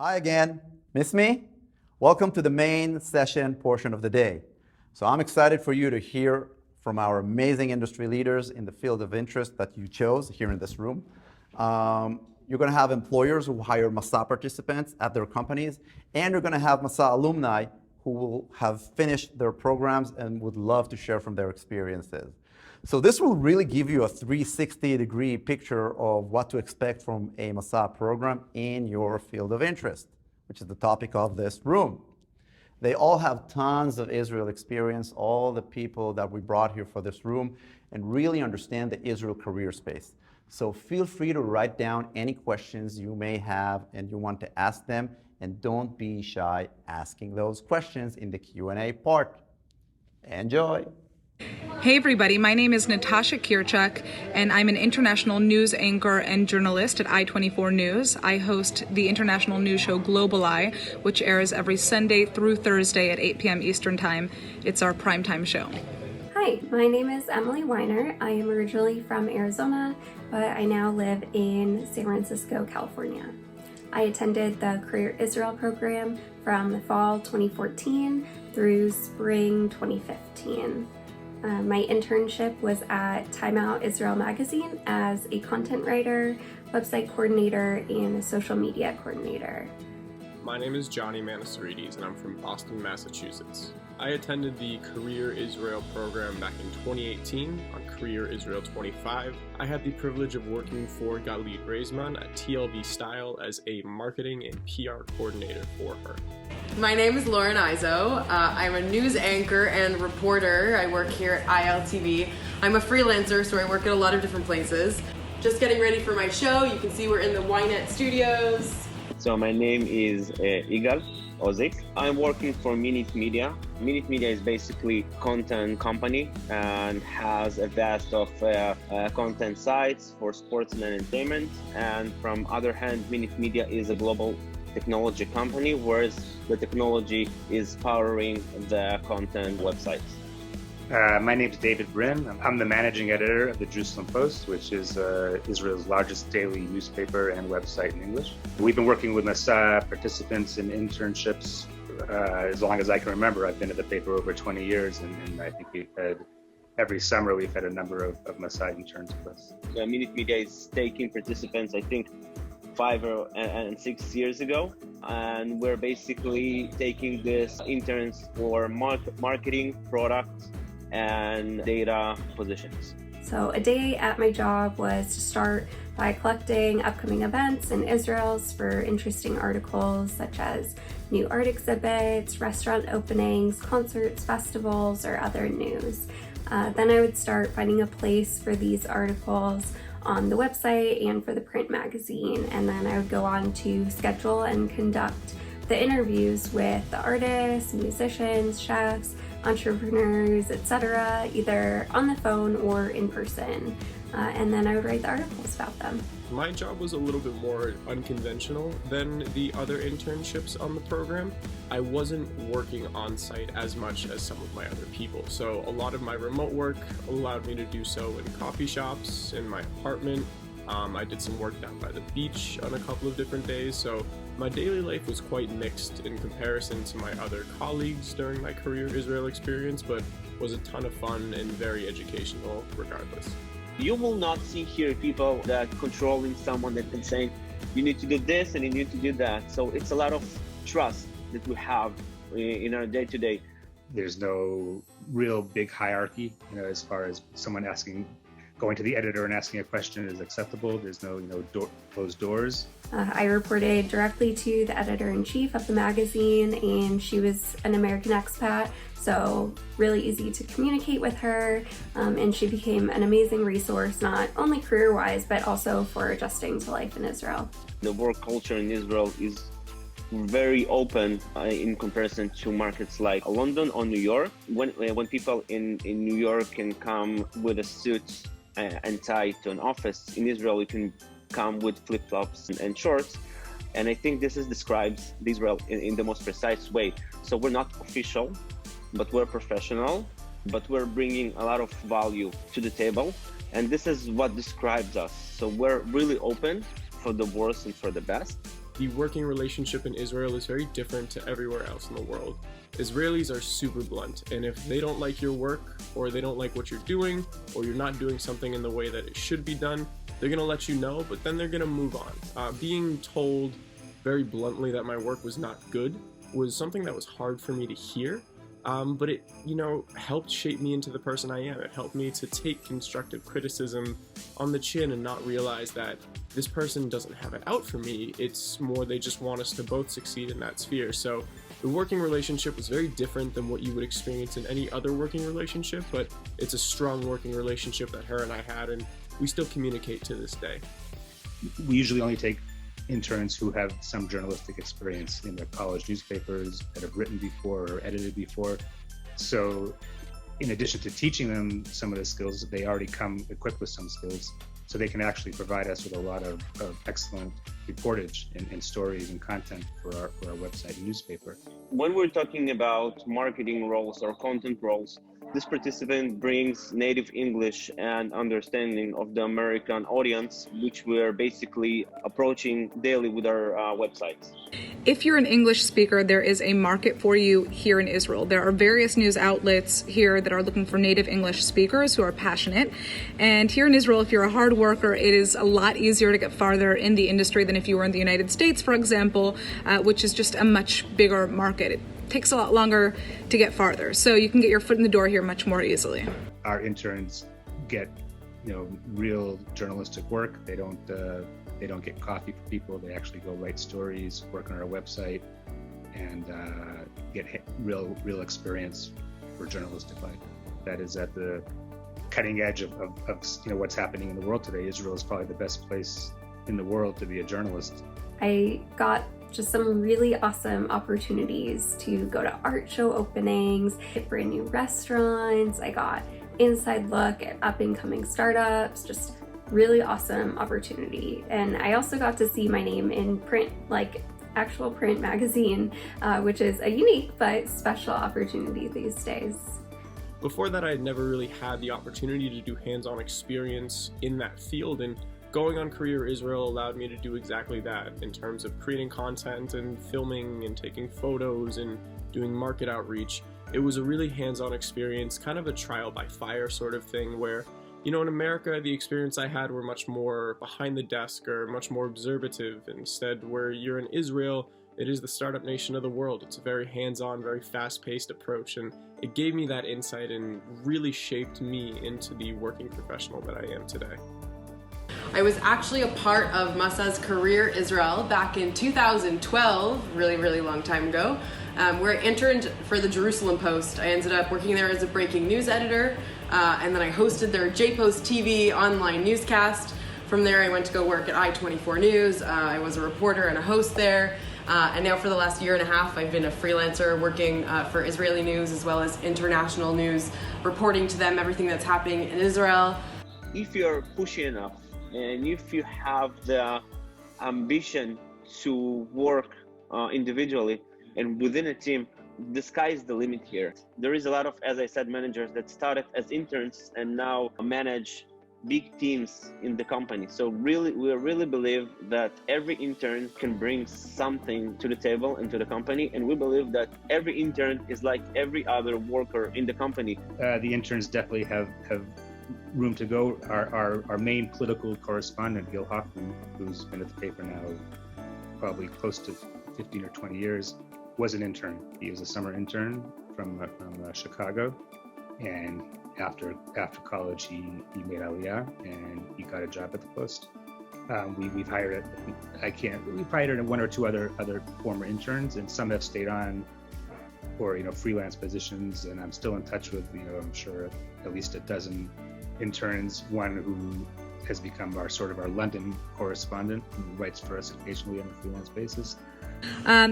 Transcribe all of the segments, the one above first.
Hi again. Miss me? Welcome to the main session portion of the day. So I'm excited for you to hear from our amazing industry leaders in the field of interest that you chose here in this room. You're going to have employers who hire Masa participants at their companies, and you're going to have Masa alumni who will have finished their programs and would love to share from their experiences. So this will really give you a 360-degree picture of what to expect from a Masa program in your field of interest, which is the topic of this room. They all have tons of Israel experience, all the people that we brought here for this room, and really understand the Israel career space. So feel free to write down any questions you may have and you want to ask them, and don't be shy asking those questions in the Q&A part. Enjoy. Hey everybody, my name is Natasha Kirchuk, and I'm an international news anchor and journalist at I-24 News. I host the international news show Global Eye, which airs every Sunday through Thursday at 8 p.m. Eastern Time. It's our primetime show. Hi, my name is Emily Weiner. I am originally from Arizona, but I now live in San Francisco, California. I attended the Career Israel program from the fall 2014 through spring 2015. My internship was at Time Out Israel magazine as a content writer, website coordinator, and a social media coordinator. My name is Johnny Manasarides, and I'm from Boston, Massachusetts. I attended the Career Israel program back in 2018 on Career Israel 25. I had the privilege of working for Galit Reisman at TLV Style as a marketing and PR coordinator for her. My name is Lauren Izo. I'm a news anchor and reporter. I work here at ILTV. I'm a freelancer, so I work at a lot of different places. Just getting ready for my show. You can see we're in the Ynet studios. So my name is Igal Ozik. I'm working for Minute Media. Minute Media is basically a content company and has a vast of content sites for sports and entertainment. And from other hand, Minute Media is a global technology company, whereas the technology is powering the content websites. My name is David Brin. I'm the managing editor of the Jerusalem Post, which is Israel's largest daily newspaper and website in English. We've been working with Masa participants in internships as long as I can remember. I've been at the paper over 20 years, and I think every summer we've had a number of Masa interns with us. The Minute Media is taking participants, I think, 5 and 6 years ago, and we're basically taking these interns for marketing, product, and data positions. So a day at my job was to start by collecting upcoming events in Israel for interesting articles such as new art exhibits, restaurant openings, concerts, festivals, or other news. Then I would start finding a place for these articles on the website and for the print magazine, and then I would go on to schedule and conduct the interviews with the artists, musicians, chefs, entrepreneurs, etc., either on the phone or in person, and then I would write the articles about them. My job was a little bit more unconventional than the other internships on the program. I wasn't working on site as much as some of my other people, so a lot of my remote work allowed me to do so in coffee shops, in my apartment. I did some work down by the beach on a couple of different days, so my daily life was quite mixed in comparison to my other colleagues during my Career Israel experience, but was a ton of fun and very educational regardless. You will not see here people that controlling someone that can say, you need to do this and you need to do that. So it's a lot of trust that we have in our day-to-day. There's no real big hierarchy, as far as someone going to the editor and asking a question is acceptable. There's no, closed doors. I reported directly to the editor-in-chief of the magazine, and she was an American expat, so really easy to communicate with her, and she became an amazing resource, not only career-wise, but also for adjusting to life in Israel. The work culture in Israel is very open in comparison to markets like London or New York. When people in New York can come with a suit and tie to an office, in Israel you can come with flip-flops and shorts, and I think this describes Israel in the most precise way. So we're not official, but we're professional, but we're bringing a lot of value to the table, and this is what describes us. So we're really open for the worst and for the best, the working relationship in Israel is very different to everywhere else in the world. Israelis are super blunt, and if they don't like your work, or they don't like what you're doing, or you're not doing something in the way that it should be done, they're gonna let you know, but then they're gonna move on. Being told very bluntly that my work was not good was something that was hard for me to hear, but it, helped shape me into the person I am. It helped me to take constructive criticism on the chin and not realize that this person doesn't have it out for me. It's more they just want us to both succeed in that sphere. So the working relationship was very different than what you would experience in any other working relationship, but it's a strong working relationship that her and I had, and we still communicate to this day. We usually only take interns who have some journalistic experience in their college newspapers, that have written before or edited before. So in addition to teaching them some of the skills, they already come equipped with some skills, so they can actually provide us with a lot of excellent reportage and stories and content for our website and newspaper. When we're talking about marketing roles or content roles, this participant brings native English and understanding of the American audience, which we're basically approaching daily with our websites. If you're an English speaker, there is a market for you here in Israel. There are various news outlets here that are looking for native English speakers who are passionate. And here in Israel, if you're a hard worker, it is a lot easier to get farther in the industry than if you were in the United States, for example, which is just a much bigger market. It takes a lot longer to get farther. So you can get your foot in the door here much more easily. Our interns get, real journalistic work. They don't get coffee for people. They actually go write stories, work on our website, and get real experience for journalistic life. That is at the cutting edge of what's happening in the world today. Israel is probably the best place in the world to be a journalist. I got just some really awesome opportunities to go to art show openings, at brand new restaurants. I got inside look at up and coming startups, just really awesome opportunity. And I also got to see my name in print, like actual print magazine, which is a unique but special opportunity these days. Before that, I had never really had the opportunity to do hands-on experience in that field, and going on Career Israel allowed me to do exactly that in terms of creating content and filming and taking photos and doing market outreach. It was a really hands-on experience, kind of a trial by fire sort of thing where, in America, the experience I had were much more behind the desk or much more observative. Instead, where you're in Israel, it is the startup nation of the world. It's a very hands-on, very fast-paced approach, and it gave me that insight and really shaped me into the working professional that I am today. I was actually a part of Masa's Career Israel back in 2012, really long time ago, where I interned for the Jerusalem Post. I ended up working there as a breaking news editor, and then I hosted their JPost TV online newscast. From there, I went to go work at I-24 News. I was a reporter and a host there. And now for the last year and a half, I've been a freelancer working for Israeli news as well as international news, reporting to them everything that's happening in Israel. If you're pushy enough, and if you have the ambition to work individually and within a team, the sky is the limit here. There is a lot of, as I said, managers that started as interns and now manage big teams in the company. So we really believe that every intern can bring something to the table and to the company. And we believe that every intern is like every other worker in the company. The interns definitely have room to go. Our main political correspondent, Gil Hoffman, who's been at the paper now probably close to 15 or 20 years, was an intern. He was a summer intern from Chicago, and after college he made Aliyah and he got a job at the Post. We've hired one or two other former interns, and some have stayed on for freelance positions, and I'm still in touch with I'm sure at least a dozen interns, one who has become our London correspondent, who writes for us occasionally on a freelance basis.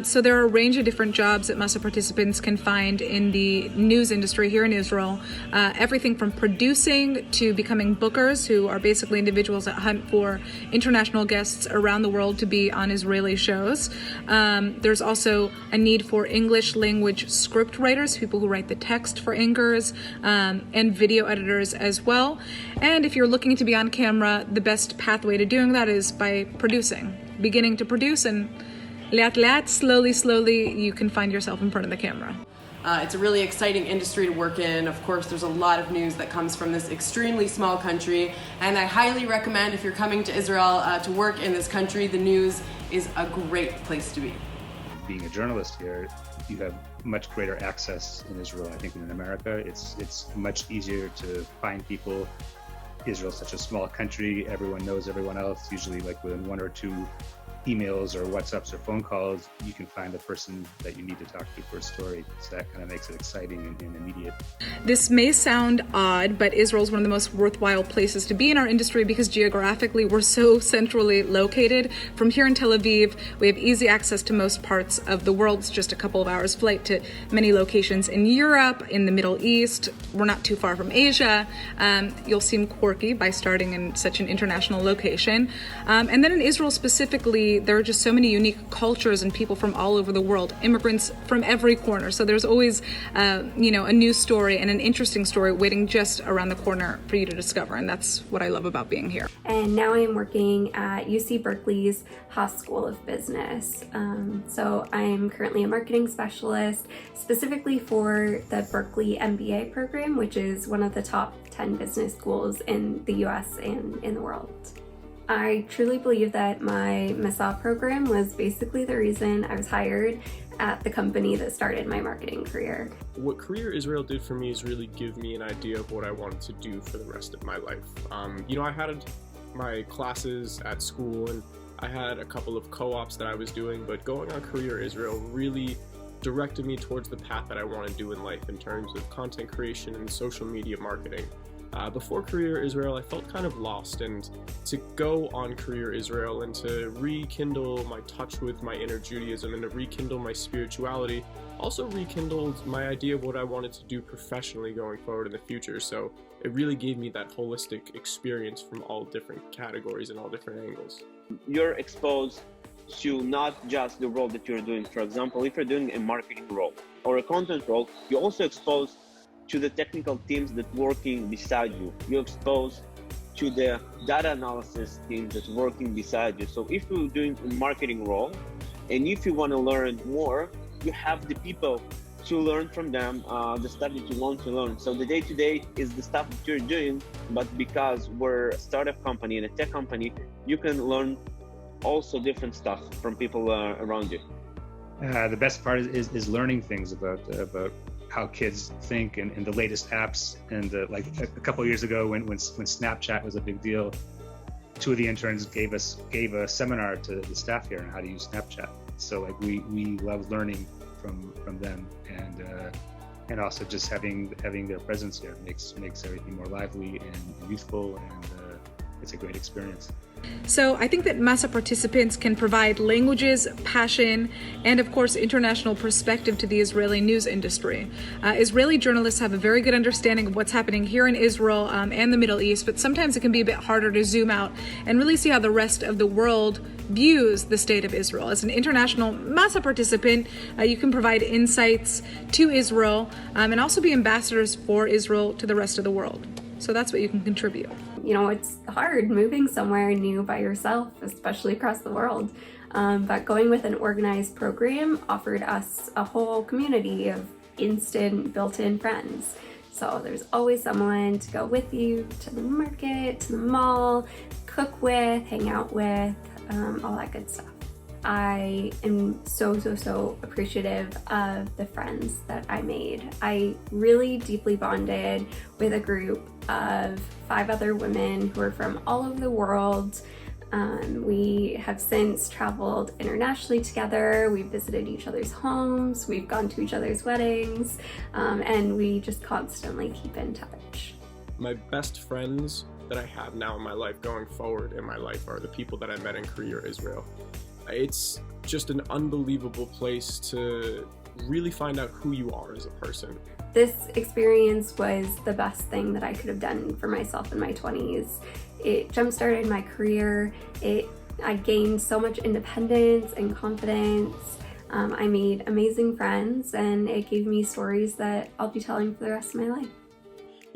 So there are a range of different jobs that Masa participants can find in the news industry here in Israel. Everything from producing to becoming bookers, who are basically individuals that hunt for international guests around the world to be on Israeli shows. There's also a need for English language script writers, people who write the text for anchors, and video editors as well. And if you're looking to be on camera, the best pathway to doing that is by producing, beginning to produce and Laat laat, slowly, you can find yourself in front of the camera. It's a really exciting industry to work in. Of course, there's a lot of news that comes from this extremely small country, and I highly recommend if you're coming to Israel to work in this country, the news is a great place to be. Being a journalist here, you have much greater access in Israel, I think, than in America. It's much easier to find people. Israel's such a small country, everyone knows everyone else, usually like within one or two emails or WhatsApps or phone calls, you can find the person that you need to talk to for a story. So that kind of makes it exciting and immediate. This may sound odd, but Israel is one of the most worthwhile places to be in our industry because geographically we're so centrally located. From here in Tel Aviv, we have easy access to most parts of the world. It's just a couple of hours flight to many locations in Europe, in the Middle East. We're not too far from Asia. You'll seem quirky by starting in such an international location. And then in Israel specifically, there are just so many unique cultures and people from all over the world, immigrants from every corner. So there's always, a new story and an interesting story waiting just around the corner for you to discover. And that's what I love about being here. And now I'm working at UC Berkeley's Haas School of Business. So I'm currently a marketing specialist, specifically for the Berkeley MBA program, which is one of the top 10 business schools in the US and in the world. I truly believe that my Masa program was basically the reason I was hired at the company that started my marketing career. What Career Israel did for me is really give me an idea of what I wanted to do for the rest of my life. I had my classes at school and I had a couple of co-ops that I was doing, but going on Career Israel really directed me towards the path that I want to do in life in terms of content creation and social media marketing. Before Career Israel, I felt kind of lost, and to go on Career Israel and to rekindle my touch with my inner Judaism and to rekindle my spirituality also rekindled my idea of what I wanted to do professionally going forward in the future. So it really gave me that holistic experience from all different categories and all different angles. You're exposed to not just the role that you're doing. For example, if you're doing a marketing role or a content role, you're also exposed to the technical teams that working beside you. You're exposed to the data analysis teams that's working beside you. So if you're doing a marketing role and if you want to learn more, you have the people to learn from them, the stuff that you want to learn. So the day-to-day is the stuff that you're doing, but because we're a startup company and a tech company, you can learn also different stuff from people around you. The best part is learning things about how kids think and the latest apps. And like a couple of years ago when Snapchat was a big deal, two of the interns gave a seminar to the staff here on how to use Snapchat. So like we love learning from them, and also just having their presence here makes everything more lively and youthful, and it's a great experience. So I think that Masa participants can provide languages, passion, and of course international perspective to the Israeli news industry. Israeli journalists have a very good understanding of what's happening here in Israel and the Middle East, but sometimes it can be a bit harder to zoom out and really see how the rest of the world views the state of Israel. As an international Masa participant, you can provide insights to Israel and also be ambassadors for Israel to the rest of the world. So that's what you can contribute. It's hard moving somewhere new by yourself, especially across the world. But going with an organized program offered us a whole community of instant built-in friends. So there's always someone to go with you to the market, to the mall, cook with, hang out with, all that good stuff. I am so appreciative of the friends that I made. I really deeply bonded with a group of 5 other women who are from all over the world. We have since traveled internationally together. We've visited each other's homes. We've gone to each other's weddings, and we just constantly keep in touch. My best friends that I have now in my life going forward in my life are the people that I met in Career Israel. It's just an unbelievable place to really find out who you are as a person. This experience was the best thing that I could have done for myself in my 20s. It jump-started my career. I gained so much independence and confidence. I made amazing friends, and it gave me stories that I'll be telling for the rest of my life.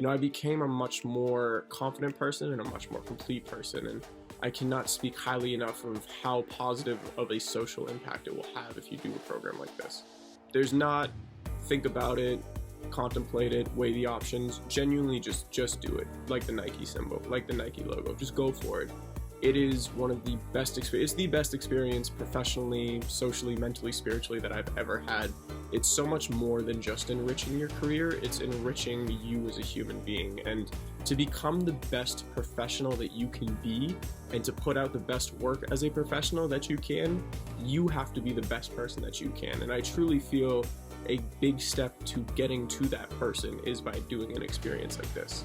I became a much more confident person and a much more complete person, and I cannot speak highly enough of how positive of a social impact it will have if you do a program like this. There's not think about it, contemplate it, weigh the options. Genuinely just do it. Like the Nike symbol, like the Nike logo. Just go for it. It is one of the best experience. It's the best experience professionally, socially, mentally, spiritually that I've ever had. It's so much more than just enriching your career. It's enriching you as a human being. And to become the best professional that you can be and to put out the best work as a professional that you have to be the best person that you can. And I truly feel a big step to getting to that person is by doing an experience like this.